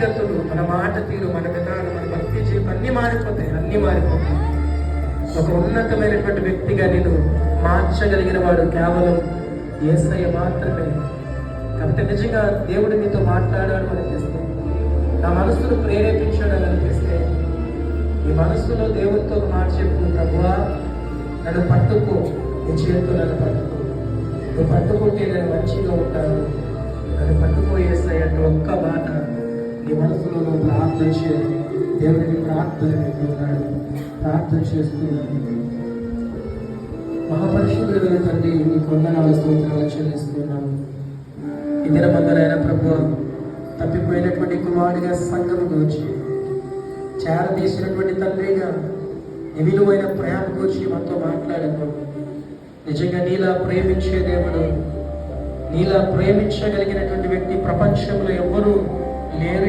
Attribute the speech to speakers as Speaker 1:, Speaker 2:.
Speaker 1: మన మాట తీరు, మన విధానం, మన భక్తి జీవితం అన్ని మారిపోతాయి. ఒక ఉన్నతమైనటువంటి వ్యక్తిగా నేను మార్చగలిగిన వాడు కేవలం యేసయ్య మాత్రమే. కాబట్టి నిజంగా దేవుడు మీతో మాట్లాడాడు అనిపిస్తే, నా మనసును ప్రేరేపించాడు అనిపిస్తే, ఈ మనసులో దేవుడితో మాట చెప్పు, ప్రభువా నన్ను పట్టుకో, నీ చేతితో నన్ను పట్టుకో, నువ్వు పట్టుకుంటే నేను మంచిగా ఉంటాను, నన్ను పట్టుకో యేసయ్య అంటే ఒక్క మాట నీ మనసులో నువ్వు ప్రార్థన చేయాలి. దేవుడిని ప్రార్థన పెట్టుకున్నాడు, ప్రార్థన చేస్తున్నాడు. మహాపరిశుద్ధుడైన తండ్రి, నీ వందనాలు స్తోత్రాలు చెల్లిస్తున్నాను. ఈ దినమందునైనా ప్రభువా తప్పిపోయినటువంటి కుమారుడిగా సంఘం గురించి, చేరదీసినటువంటి తండ్రిగా నీ విలువైన ప్రేమ గురించి మనతో మాట్లాడాను. నిజంగా నీలా ప్రేమించే దేవుడు, నీలా ప్రేమించగలిగినటువంటి వ్యక్తి ప్రపంచంలో ఎవ్వరూ లేరు.